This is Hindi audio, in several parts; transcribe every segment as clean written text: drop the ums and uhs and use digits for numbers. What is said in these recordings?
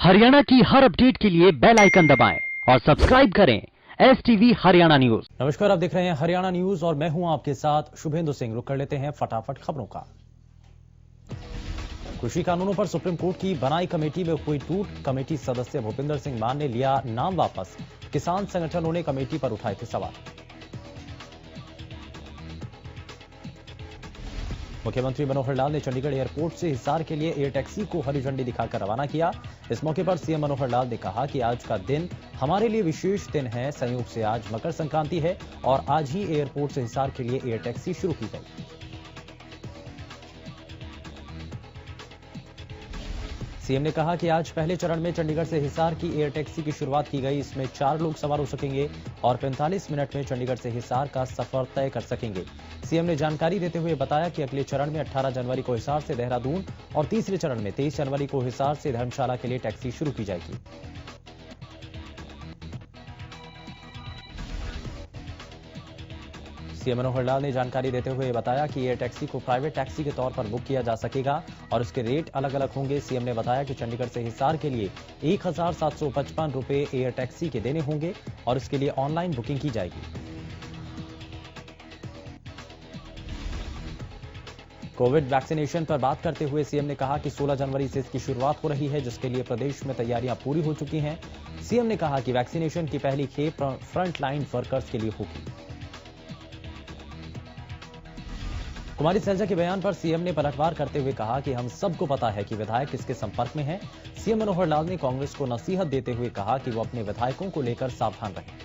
हरियाणा की हर अपडेट के लिए बेल आइकन दबाएं और सब्सक्राइब करें STV हरियाणा न्यूज। नमस्कार, आप देख रहे हैं हरियाणा न्यूज और मैं हूं आपके साथ शुभेंदु सिंह। रुक कर लेते हैं फटाफट खबरों का। कृषि कानूनों पर सुप्रीम कोर्ट की बनाई कमेटी में हुई टूट। कमेटी सदस्य भूपिंदर सिंह मान ने लिया नाम वापस। किसान संगठनों ने कमेटी पर उठाए थे सवाल। मुख्यमंत्री मनोहर लाल ने चंडीगढ़ एयरपोर्ट से हिसार के लिए एयर टैक्सी को हरी झंडी दिखाकर रवाना किया। इस मौके पर सीएम मनोहर लाल ने कहा कि आज का दिन हमारे लिए विशेष दिन है। संयोग से आज मकर संक्रांति है और आज ही एयरपोर्ट से हिसार के लिए एयर टैक्सी शुरू की गई। सीएम ने कहा कि आज पहले चरण में चंडीगढ़ से हिसार की एयर टैक्सी की शुरुआत की गई। इसमें 4 लोग सवार हो सकेंगे और 45 मिनट में चंडीगढ़ से हिसार का सफर तय कर सकेंगे। सीएम ने जानकारी देते हुए बताया कि अगले चरण में 18 जनवरी को हिसार से देहरादून और तीसरे चरण में 23 जनवरी को हिसार से धर्मशाला के लिए टैक्सी शुरू की जाएगी। सीएम मनोहर लाल ने जानकारी देते हुए बताया कि एयर टैक्सी को प्राइवेट टैक्सी के तौर पर बुक किया जा सकेगा और उसके रेट अलग अलग होंगे। सीएम ने बताया कि चंडीगढ़ से हिसार के लिए 1755 रुपए एयर टैक्सी के देने होंगे और इसके लिए ऑनलाइन बुकिंग की जाएगी। कोविड वैक्सीनेशन पर बात करते हुए सीएम ने कहा कि 16 जनवरी से इसकी शुरुआत हो रही है, जिसके लिए प्रदेश में तैयारियां पूरी हो चुकी हैं। सीएम ने कहा कि वैक्सीनेशन की पहली खेप फ्रंटलाइन वर्कर्स के लिए होगी। कुमारी सैलजा के बयान पर सीएम ने पलटवार करते हुए कहा कि हम सबको पता है कि विधायक किसके संपर्क में हैं। सीएम मनोहर लाल ने कांग्रेस को नसीहत देते हुए कहा कि वो अपने विधायकों को लेकर सावधान रहें।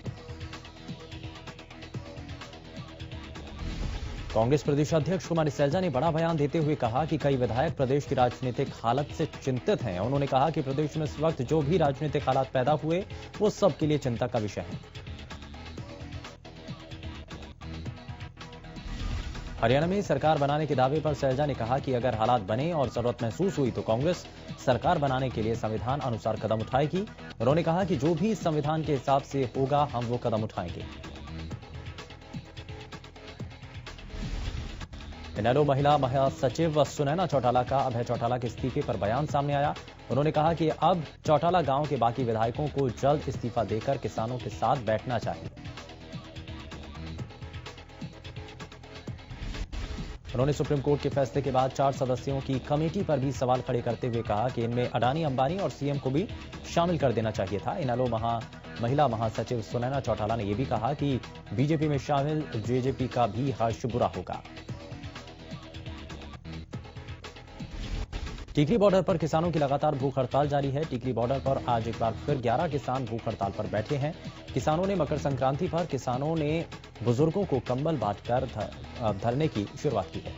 कांग्रेस प्रदेश अध्यक्ष कुमारी सैलजा ने बड़ा बयान देते हुए कहा कि कई विधायक प्रदेश की राजनीतिक हालत से चिंतित हैं। उन्होंने कहा कि प्रदेश में इस वक्त जो भी राजनीतिक हालात पैदा हुए वो सबके लिए चिंता का विषय है। हरियाणा में सरकार बनाने के दावे पर सैलजा ने कहा कि अगर हालात बने और जरूरत महसूस हुई तो कांग्रेस सरकार बनाने के लिए संविधान अनुसार कदम उठाएगी। उन्होंने कहा कि जो भी संविधान के हिसाब से होगा हम वो कदम उठाएंगे। इनेलो महिला महासचिव सुनैना चौटाला का अभय चौटाला के इस्तीफे पर बयान सामने आया। उन्होंने कहा कि अब चौटाला गांव के बाकी विधायकों को जल्द इस्तीफा देकर किसानों के साथ बैठना चाहिए। उन्होंने सुप्रीम कोर्ट के फैसले के बाद 4 सदस्यों की कमेटी पर भी सवाल खड़े करते हुए कहा कि इनमें अडानी, अंबानी और सीएम को भी शामिल कर देना चाहिए था। इनेलो महिला महासचिव सुनैना चौटाला ने यह भी कहा कि बीजेपी में शामिल जेजेपी का भी हर्ष बुरा होगा। टीकरी बॉर्डर पर किसानों की लगातार भूख हड़ताल जारी है। टीकरी बॉर्डर पर आज एक बार फिर 11 किसान भूख हड़ताल पर बैठे हैं। किसानों ने मकर संक्रांति पर किसानों ने बुजुर्गों को कंबल बांटकर धरने की शुरुआत की है।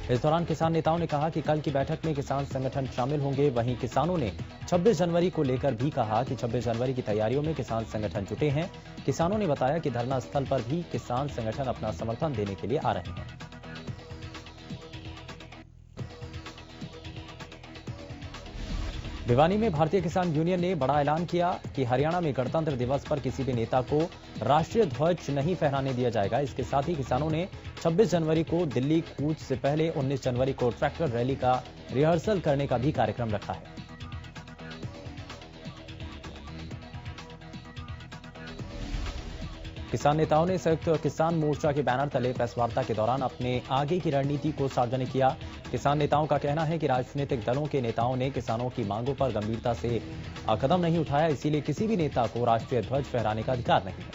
इस दौरान किसान नेताओं ने कहा कि कल की बैठक में किसान संगठन शामिल होंगे। वहीं किसानों ने 26 जनवरी को लेकर भी कहा कि 26 जनवरी की तैयारियों में किसान संगठन जुटे हैं। किसानों ने बताया कि धरना स्थल पर भी किसान संगठन अपना समर्थन देने के लिए आ रहे हैं। भिवानी में भारतीय किसान यूनियन ने बड़ा ऐलान किया कि हरियाणा में गणतंत्र दिवस पर किसी भी नेता को राष्ट्रीय ध्वज नहीं फहराने दिया जाएगा। इसके साथ ही किसानों ने 26 जनवरी को दिल्ली कूच से पहले 19 जनवरी को ट्रैक्टर रैली का रिहर्सल करने का भी कार्यक्रम रखा है। किसान नेताओं ने संयुक्त किसान मोर्चा के बैनर तले प्रेस वार्ता के दौरान अपने आगे की रणनीति को सार्वजनिक किया। किसान नेताओं का कहना है कि राजनीतिक दलों के नेताओं ने किसानों की मांगों पर गंभीरता से कदम नहीं उठाया, इसीलिए किसी भी नेता को राष्ट्रीय ध्वज फहराने का अधिकार नहीं है।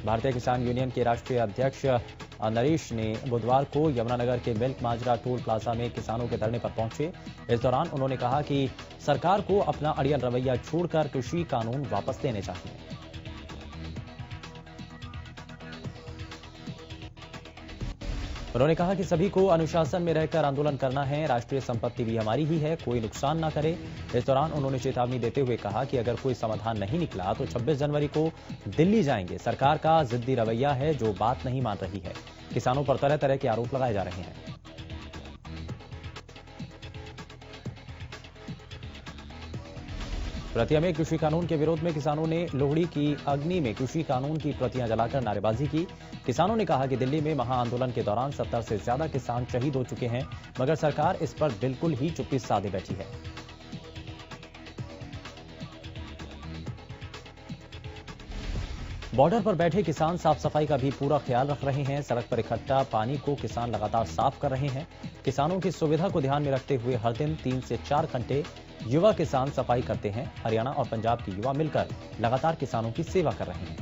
भारतीय किसान यूनियन के राष्ट्रीय अध्यक्ष नरेश ने बुधवार को यमुनानगर के मिल्क माजरा टोल प्लाजा में किसानों के धरने पर पहुंचे। इस दौरान उन्होंने कहा कि सरकार को अपना अड़ियल रवैया छोड़कर कृषि कानून वापस लेने चाहिए। उन्होंने कहा कि सभी को अनुशासन में रहकर आंदोलन करना है। राष्ट्रीय संपत्ति भी हमारी ही है, कोई नुकसान ना करे। इस दौरान उन्होंने चेतावनी देते हुए कहा कि अगर कोई समाधान नहीं निकला तो 26 जनवरी को दिल्ली जाएंगे। सरकार का जिद्दी रवैया है जो बात नहीं मान रही है। किसानों पर तरह तरह के आरोप लगाए जा रहे हैं। प्रतिया में कृषि कानून के विरोध में किसानों ने लोहड़ी की अग्नि में कृषि कानून की प्रतियां जलाकर नारेबाजी की। किसानों ने कहा कि दिल्ली में महाआंदोलन के दौरान 70 से ज्यादा किसान शहीद हो चुके हैं, मगर सरकार इस पर बिल्कुल ही चुप्पी साधे बैठी है। बॉर्डर पर बैठे किसान साफ सफाई का भी पूरा ख्याल रख रहे हैं। सड़क पर इकट्ठा पानी को किसान लगातार साफ कर रहे हैं। किसानों की सुविधा को ध्यान में रखते हुए हर दिन 3 से 4 घंटे युवा किसान सफाई करते हैं। हरियाणा और पंजाब के युवा मिलकर लगातार किसानों की सेवा कर रहे हैं।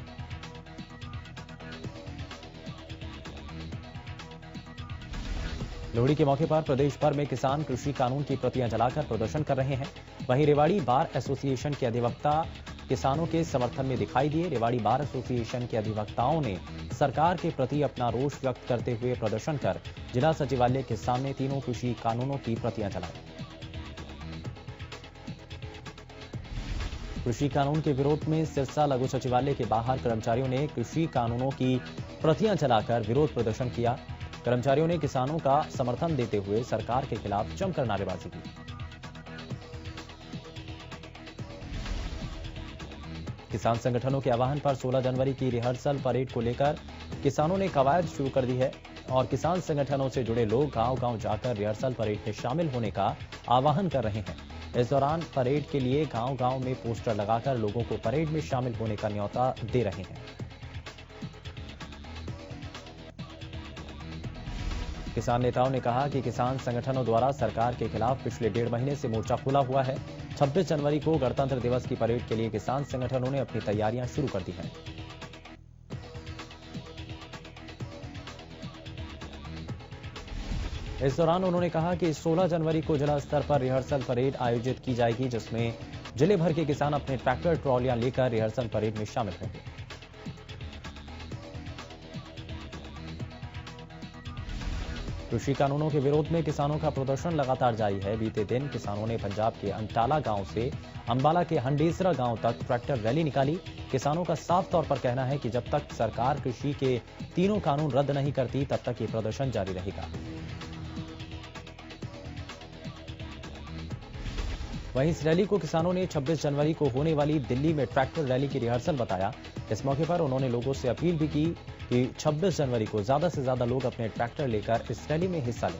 लोहड़ी के मौके पर प्रदेश भर में किसान कृषि कानून की प्रतियां जलाकर प्रदर्शन कर रहे हैं। वहीं रेवाड़ी बार एसोसिएशन के अधिवक्ता किसानों के समर्थन में दिखाई दिए। रेवाड़ी बार एसोसिएशन के अधिवक्ताओं ने सरकार के प्रति अपना रोष व्यक्त करते हुए प्रदर्शन कर जिला सचिवालय के सामने तीनों कृषि कानूनों की प्रतियां जलाई। कृषि कानून के विरोध में सिरसा लघु सचिवालय के बाहर कर्मचारियों ने कृषि कानूनों की प्रतियां जलाकर विरोध प्रदर्शन किया। कर्मचारियों ने किसानों का समर्थन देते हुए सरकार के खिलाफ जमकर नारेबाजी की। किसान संगठनों के आह्वान पर 16 जनवरी की रिहर्सल परेड को लेकर किसानों ने कवायद शुरू कर दी है और किसान संगठनों से जुड़े लोग गांव-गांव जाकर रिहर्सल परेड में शामिल होने का आह्वान कर रहे हैं। इस दौरान परेड के लिए गांव-गांव में पोस्टर लगाकर लोगों को परेड में शामिल होने का न्योता दे रहे हैं। किसान नेताओं ने कहा कि किसान संगठनों द्वारा सरकार के खिलाफ पिछले 1.5 महीने से मोर्चा खुला हुआ है। 26 जनवरी को गणतंत्र दिवस की परेड के लिए किसान संगठनों ने अपनी तैयारियां शुरू कर दी हैं। इस दौरान उन्होंने कहा कि 16 जनवरी को जिला स्तर पर रिहर्सल परेड आयोजित की जाएगी, जिसमें जिले भर के किसान अपने ट्रैक्टर ट्रॉलियां लेकर रिहर्सल परेड में शामिल होंगे। कृषि कानूनों के विरोध में किसानों का प्रदर्शन लगातार जारी है। बीते दिन किसानों ने पंजाब के अंटाला गांव से अंबाला के हंडेसरा गांव तक ट्रैक्टर रैली निकाली। किसानों का साफ तौर पर कहना है कि जब तक सरकार कृषि के तीनों कानून रद्द नहीं करती, तब तक ये प्रदर्शन जारी रहेगा। वहीं इस रैली को किसानों ने 26 जनवरी को होने वाली दिल्ली में ट्रैक्टर रैली की रिहर्सल बताया। इस मौके पर उन्होंने लोगों से अपील भी की कि 26 जनवरी को ज्यादा से ज्यादा लोग अपने ट्रैक्टर लेकर इस रैली में हिस्सा लें।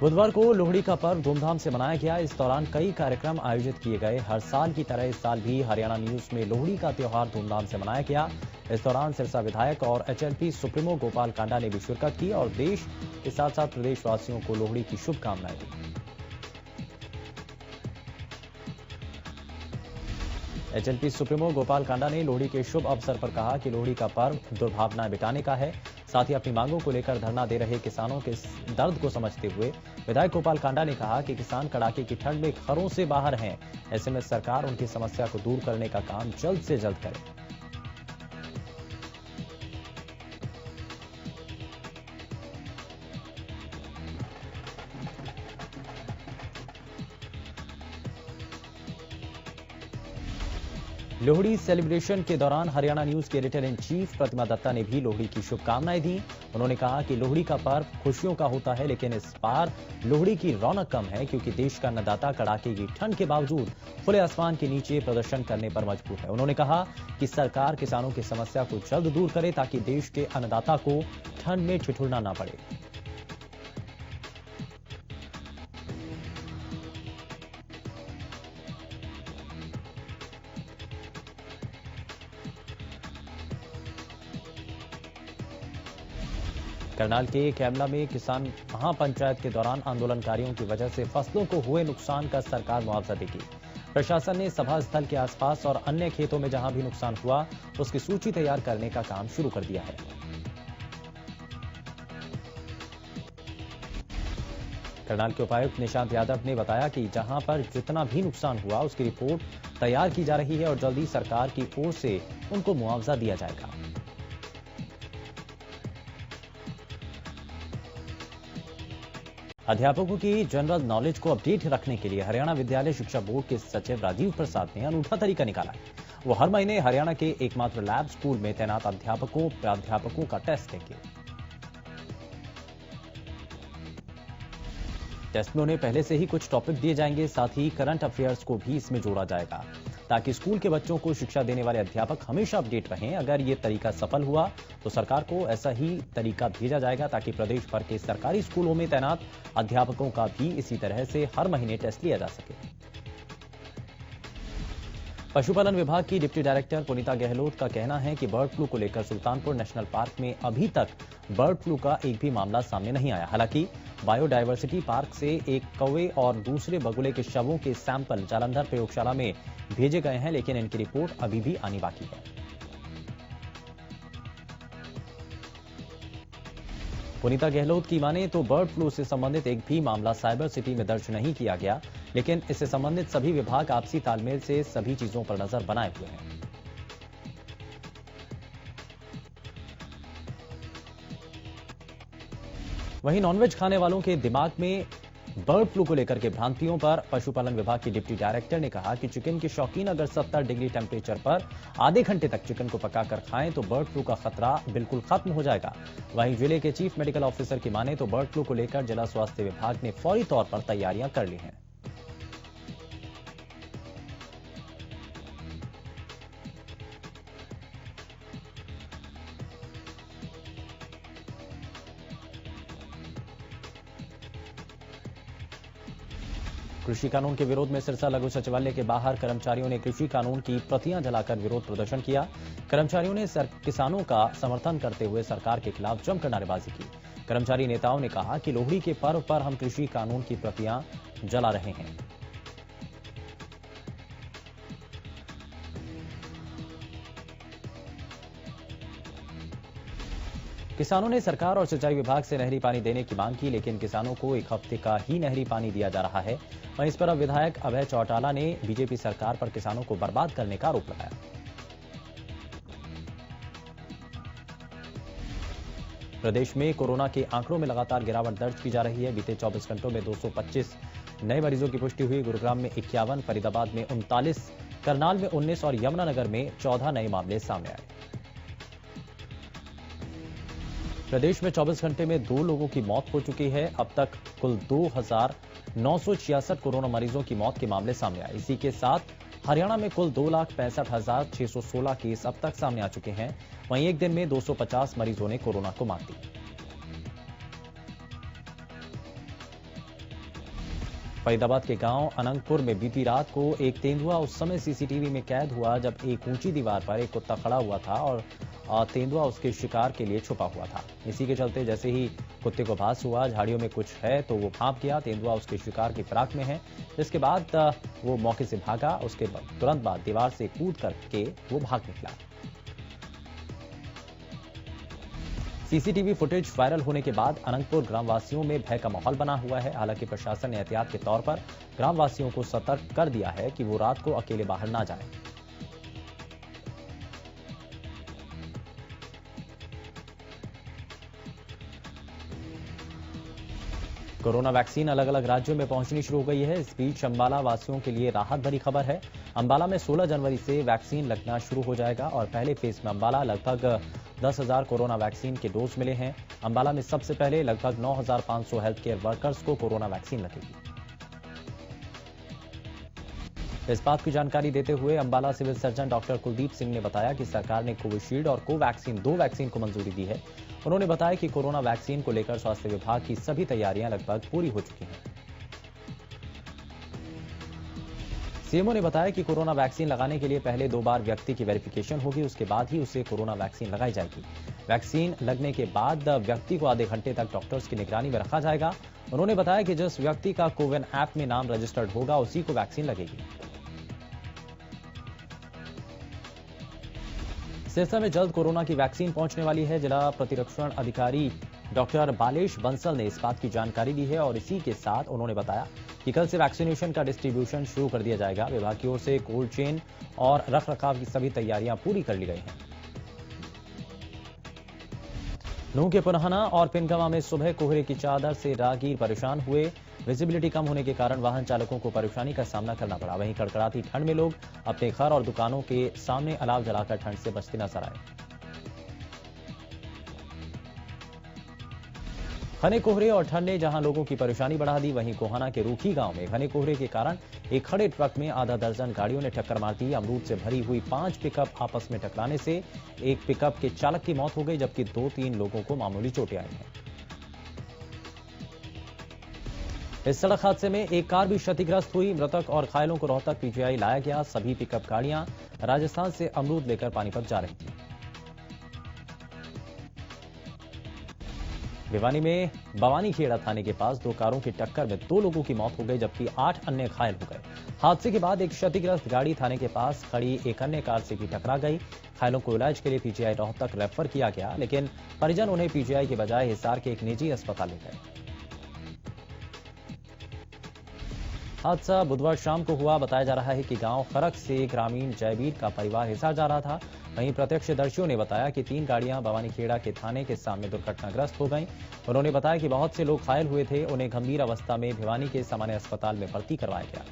बुधवार को लोहड़ी का पर्व धूमधाम से मनाया गया। इस दौरान कई कार्यक्रम आयोजित किए गए। हर साल की तरह इस साल भी हरियाणा न्यूज में लोहड़ी का त्योहार धूमधाम से मनाया गया। इस दौरान सिरसा विधायक और एचएलपी सुप्रीमो गोपाल कांडा ने भी शिरकत की और देश के साथ साथ प्रदेशवासियों को लोहड़ी की शुभकामनाएं दी। एचएलपी सुप्रीमो गोपाल कांडा ने लोहड़ी के शुभ अवसर पर कहा कि लोहड़ी का पर्व दुर्भावनाएं मिटाने का है। साथ ही अपनी मांगों को लेकर धरना दे रहे किसानों के दर्द को समझते हुए विधायक गोपाल कांडा ने कहा कि किसान कड़ाके की ठंड में घरों से बाहर हैं। ऐसे में सरकार उनकी समस्या को दूर करने का काम जल्द से जल्द करे। लोहड़ी सेलिब्रेशन के दौरान हरियाणा न्यूज के एडिटर इन चीफ प्रतिमा दत्ता ने भी लोहड़ी की शुभकामनाएं दी। उन्होंने कहा कि लोहड़ी का पर्व खुशियों का होता है, लेकिन इस बार लोहड़ी की रौनक कम है क्योंकि देश का अन्नदाता कड़ाके की ठंड के बावजूद खुले आसमान के नीचे प्रदर्शन करने पर मजबूर है। उन्होंने कहा कि सरकार किसानों की समस्या को जल्द दूर करे ताकि देश के अन्नदाता को ठंड में ठिठुरना ना पड़े। करनाल के कैमला में किसान महापंचायत के दौरान आंदोलनकारियों की वजह से फसलों को हुए नुकसान का सरकार मुआवजा देगी। प्रशासन ने सभा स्थल के आसपास और अन्य खेतों में जहां भी नुकसान हुआ उसकी सूची तैयार करने का काम शुरू कर दिया है। करनाल के उपायुक्त निशांत यादव ने बताया कि जहां पर जितना भी नुकसान हुआ उसकी रिपोर्ट तैयार की जा रही है और जल्दी सरकार की ओर से उनको मुआवजा दिया जाएगा। अध्यापकों की जनरल नॉलेज को अपडेट रखने के लिए हरियाणा विद्यालय शिक्षा बोर्ड के सचिव राजीव प्रसाद ने अनूठा तरीका निकाला है। वो हर महीने हरियाणा के एकमात्र लैब स्कूल में तैनात अध्यापकों प्राध्यापकों का टेस्ट लेंगे। टेस्ट में उन्हें पहले से ही कुछ टॉपिक दिए जाएंगे, साथ ही करंट अफेयर्स को भी इसमें जोड़ा जाएगा ताकि स्कूल के बच्चों को शिक्षा देने वाले अध्यापक हमेशा अपडेट रहें। अगर ये तरीका सफल हुआ तो सरकार को ऐसा ही तरीका भेजा जाएगा ताकि प्रदेश भर के सरकारी स्कूलों में तैनात अध्यापकों का भी इसी तरह से हर महीने टेस्ट लिया जा सके। पशुपालन विभाग की डिप्टी डायरेक्टर पुनीता गहलोत का कहना है कि बर्ड फ्लू को लेकर सुल्तानपुर नेशनल पार्क में अभी तक बर्ड फ्लू का एक भी मामला सामने नहीं आया। हालांकि बायोडायवर्सिटी पार्क से एक कौवे और दूसरे बगुले के शवों के सैंपल जालंधर प्रयोगशाला में भेजे गए हैं, लेकिन इनकी रिपोर्ट अभी भी आनी बाकी है। पुनीता गहलोत की माने तो बर्ड फ्लू से संबंधित एक भी मामला साइबर सिटी में दर्ज नहीं किया गया, लेकिन इससे संबंधित सभी विभाग आपसी तालमेल से सभी चीजों पर नजर बनाए हुए हैं। वहीं नॉनवेज खाने वालों के दिमाग में बर्ड फ्लू को लेकर के भ्रांतियों पर पशुपालन विभाग की डिप्टी डायरेक्टर ने कहा कि चिकन के शौकीन अगर 70 डिग्री टेम्परेचर पर आधे घंटे तक चिकन को पकाकर खाएं तो बर्ड फ्लू का खतरा बिल्कुल खत्म हो जाएगा। वहीं जिले के चीफ मेडिकल ऑफिसर की माने तो बर्ड फ्लू को लेकर जिला स्वास्थ्य विभाग ने फौरी तौर पर तैयारियां कर ली हैं। कृषि कानून के विरोध में सिरसा लघु सचिवालय के बाहर कर्मचारियों ने कृषि कानून की प्रतियां जलाकर विरोध प्रदर्शन किया। कर्मचारियों ने किसानों का समर्थन करते हुए सरकार के खिलाफ जमकर नारेबाजी की। कर्मचारी नेताओं ने कहा कि लोहड़ी के पर्व पर हम कृषि कानून की प्रतियां जला रहे हैं। किसानों ने सरकार और सिंचाई विभाग से नहरी पानी देने की मांग की, लेकिन किसानों को एक हफ्ते का ही नहरी पानी दिया जा रहा है। वहीं इस पर अब विधायक अभय चौटाला ने बीजेपी सरकार पर किसानों को बर्बाद करने का आरोप लगाया। प्रदेश में कोरोना के आंकड़ों में लगातार गिरावट दर्ज की जा रही है। बीते 24 घंटों में 225 नए मरीजों की पुष्टि हुई। गुरुग्राम में 51, फरीदाबाद में 39, करनाल में 19 और यमुनानगर में 14 नए मामले सामने आए। प्रदेश में 24 घंटे में 2 लोगों की मौत हो चुकी है। अब तक कुल 2,966 कोरोना मरीजों की मौत के मामले सामने आए। इसी के साथ हरियाणा में कुल 2,65,616 केस अब तक सामने आ चुके हैं। वहीं एक दिन में 250 मरीजों ने कोरोना को मात दी। फरीदाबाद के गांव अनंगपुर में बीती रात को एक तेंदुआ उस समय सीसीटीवी में कैद हुआ जब एक ऊंची दीवार पर एक कुत्ता खड़ा हुआ था और तेंदुआ उसके शिकार के लिए छुपा हुआ था। इसी के चलते जैसे ही कुत्ते को भास हुआ झाड़ियों में कुछ है तो वो भाप गया। तेंदुआ उसके शिकार की फिराक में है, जिसके बाद वो मौके से भागा। उसके तुरंत बाद दीवार से कूद करके वो भाग निकला। सीसीटीवी फुटेज वायरल होने के बाद अनंतपुर ग्रामवासियों में भय का माहौल बना हुआ है। हालांकि प्रशासन ने एहतियात के तौर पर ग्रामवासियों को सतर्क कर दिया है कि वो रात को अकेले बाहर ना जाएं। कोरोना वैक्सीन अलग अलग राज्यों में पहुंचनी शुरू हो गई है। इस बीच अंबाला वासियों के लिए राहत भरी खबर है। अंबाला में 16 जनवरी से वैक्सीन लगना शुरू हो जाएगा और पहले फेज में अंबाला लगभग 10,000 कोरोना वैक्सीन के डोज मिले हैं। अंबाला में सबसे पहले लगभग 9,500 हेल्थ केयर वर्कर्स को कोरोना वैक्सीन लगेगी। इस बात की जानकारी देते हुए Ambala civil surgeon doctor Kuldeep Singh ने बताया कि सरकार ने कोविशील्ड और कोवैक्सीन 2 वैक्सीन को मंजूरी दी है। उन्होंने बताया कि कोरोना वैक्सीन को लेकर स्वास्थ्य विभाग की सभी तैयारियां लगभग पूरी हो चुकी हैं। सीएमओ ने बताया कि कोरोना वैक्सीन लगाने के लिए पहले 2 बार व्यक्ति की वेरिफिकेशन होगी, उसके बाद ही उसे कोरोना वैक्सीन लगाई जाएगी। वैक्सीन लगने के बाद व्यक्ति को आधे घंटे तक डॉक्टर्स की निगरानी में रखा जाएगा। उन्होंने बताया कि जिस व्यक्ति का कोविन ऐप में नाम रजिस्टर्ड होगा उसी को वैक्सीन लगेगी। सिरसा में जल्द कोरोना की वैक्सीन पहुंचने वाली है। जिला प्रतिरक्षण अधिकारी डॉक्टर बालेश बंसल ने इस बात की जानकारी दी है और इसी के साथ उन्होंने बताया कि कल से वैक्सीनेशन का डिस्ट्रीब्यूशन शुरू कर दिया जाएगा। विभाग की ओर से कोल्ड चेन और रखरखाव की सभी तैयारियां पूरी कर ली गई हैं। नूंह के पुनहना और पिनगवा में सुबह कोहरे की चादर से राहगीर परेशान हुए। विजिबिलिटी कम होने के कारण वाहन चालकों को परेशानी का सामना करना पड़ा। वहीं कड़कड़ाती ठंड में लोग अपने घर और दुकानों के सामने अलाव जलाकर ठंड से बचते नजर आए। घने कोहरे और ठंड ने जहां लोगों की परेशानी बढ़ा दी, वहीं कोहाना के रूखी गांव में घने कोहरे के कारण एक खड़े ट्रक में आधा दर्जन गाड़ियों ने टक्कर मार दी। अमरूद से भरी हुई 5 पिकअप आपस में टकराने से एक पिकअप के चालक की मौत हो गई, जबकि 2-3 लोगों को मामूली चोटें आई हैं। इस सड़क हादसे में एक कार भी क्षतिग्रस्त हुई। मृतक और घायलों को रोहतक पीजीआई लाया गया। सभी पिकअप गाड़ियां राजस्थान से अमरूद लेकर पानीपत जा रही थी। भिवानी में भवानीखेड़ा थाने के पास 2 कारों की टक्कर में 2 लोगों की मौत हो गई, जबकि 8 अन्य घायल हो गए। हादसे के बाद एक क्षतिग्रस्त गाड़ी थाने के पास खड़ी एक अन्य कार से भी टकरा गई। घायलों को इलाज के लिए पीजीआई रोहतक रेफर किया गया, लेकिन परिजन उन्हें पीजीआई के बजाय हिसार के एक निजी अस्पताल ले गए। हादसा बुधवार शाम को हुआ। बताया जा रहा है कि गांव खरक से ग्रामीण जयवीर का परिवार हिसार जा रहा था। वहीं प्रत्यक्षदर्शियों ने बताया कि 3 गाड़ियां भवानीखेड़ा के थाने के सामने दुर्घटनाग्रस्त हो गईं। उन्होंने बताया कि बहुत से लोग घायल हुए थे। उन्हें गंभीर अवस्था में भिवानी के सामान्य अस्पताल में भर्ती करवाया गया।